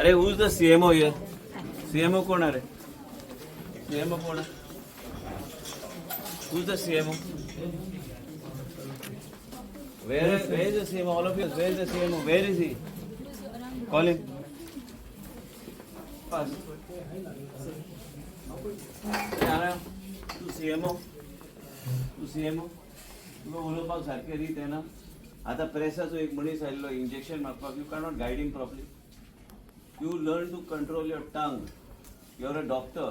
अरे who's the CMO here? CMO कोण आहे रे? CMO कोण आहे? Who's the CMO? Where is the CMO? All of you, where is the CMO? Where is he? Call him. Pass. तू CMO? तू CMO? तुका उलोवपाक सारकें रीत येना. आता प्रेसाचो एक मनीस आयल्लो इंजेक्शन मारपाक. You cannot guide him properly. You learn to control your tongue. You're a doctor.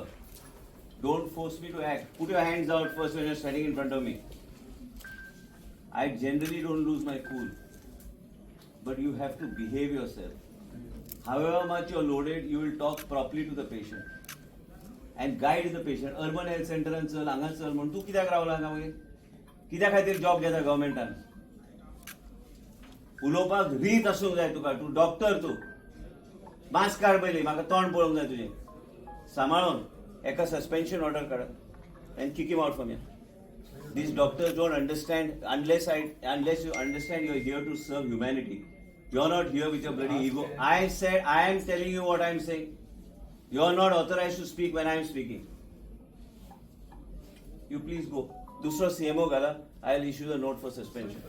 Don't force me to act. Put your hands out first when you're standing in front of me. I generally don't lose my cool. But you have to behave yourself. However much you're loaded, you will talk properly to the patient. And guide the patient. Urban health center and चल, हांगा चल म्हण तू कित्याक रावला हांगा मागीर? कित्या खातीर जॉब घेता गव्हर्मेंटान? उलोवपाक रीत आसूंक जाय तुका. तूं डॉक्टर तूं. मास्क काड पयलीं, म्हाका तोंड पळोवंक जाय तुजें. सांबाळून एका suspension order card and kick him out from here. These doctors don't understand unless you understand you're here to serve humanity. You're not here with your bloody ego. I am telling you what I'm saying. You're not authorized to speak when I'm speaking. You please go. दूसरा CMO gala, I'll issue the note for suspension.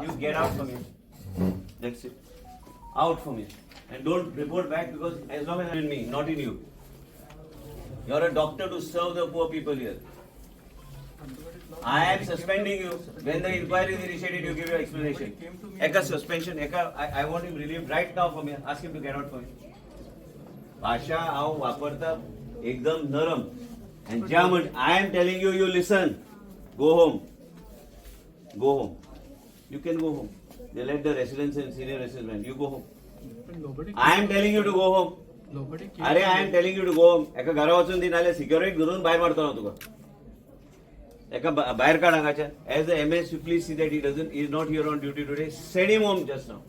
You get out from here. That's it. Out from here. And don't report back because as long as I'm in me, not in you. You're a doctor to serve the poor people here. I am suspending you. When the inquiry is initiated, you give your explanation. Eka suspension, I want him relieved right now from here. Ask him to get out from here. भाषा हांव वापरता एकदम नरम. And ज्या I am telling you, you listen. Go home. Go home. You can go home. They let the residents and senior residents. You go home. I am telling you to go home. अरे I am telling you to go home. एका घरा वचून ती नाल्यार security धरून भायर मारतलो तुका. एका भायर काड हांगाच्या. As the MS, you please see that he is not here on duty today. Send him home just now.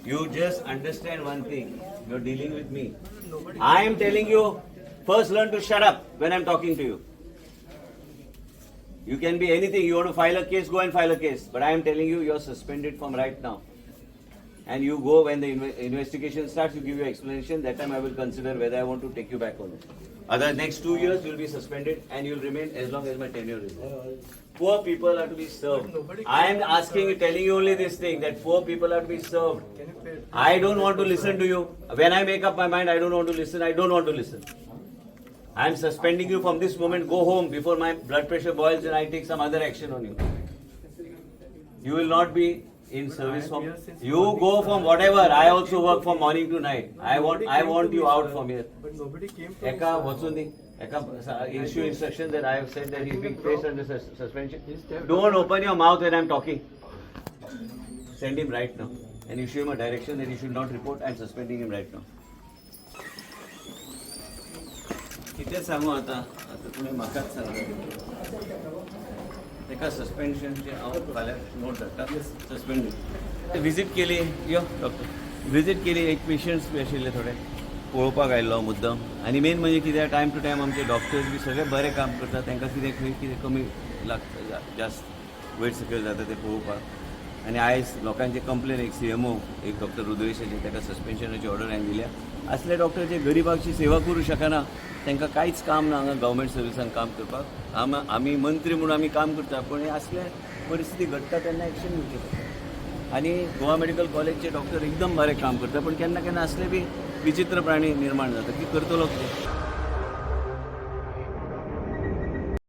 You just understand one thing. You're dealing with me. I am telling you, first learn to shut up when I'm talking to you. You can be anything. You want to file a case, go and file a case. But I am telling you, you're suspended from right now. And you go when the investigation starts, you give your explanation. That time I will consider whether I want to take you back or not. Other next 2 years, you'll be suspended and you'll remain as long as my tenure is there. Poor people are to be served. I am asking you, telling you only this thing, that poor people are to be served. I don't want to listen to you. When I make up my mind, I don't want to listen. I don't want to listen. I am suspending you from this moment. Go home before my blood pressure boils and I take some other action on you. You will not be in service from. You go from whatever. I also work from morning to night. I want you out from here. But nobody came from Eka Vatsuni, Eka issue instruction that I have said that he is being placed under suspension. Don't open your mouth when I am talking. Send him right now and issue him a direction that he should not report. I am suspending him right now. किती सांगू आता तुम्ही म्हाकाच सांगा. एका सस्पेन्शनचे हांव फाल्यां note धाडटा. Suspend visit केली. यो डॉक्टर विजीट केली. एक पेशंट्स बी आशिल्ले थोडे पळोवपाक आयिल्लो मुद्दम. आनी मेन म्हणजे कितें टायम टू टायम आमचे डॉक्टर्स बी सगळे बरें काम करतात. तांकां कितें खंय कितें कमी लागता जास्त वयर सकयल जाता तें पळोवपाक. आनी आयज लोकांचे कंप्लेन एक CMO एक डॉक्टर रुद्रेशाची ताका सस्पेन्शनाची ऑर्डर हांवें दिल्या. असले डॉक्टर जे गरिबाची सेवा करूं शकना तांकां कांयच काम ना हांगा गव्हर्मेंट सर्विसान काम करपाक. आमी मंत्री म्हणून आमी काम करता पूण हे असले परिस्थिती घडटा तेन्ना एक्शन घेवची पडटा. आनी गोवा मेडिकल कॉलेजचे डॉक्टर एकदम बरें काम करता पूण केन्ना केन्ना असले बी विचित्र प्राणी निर्माण जाता. की करतलो कितें.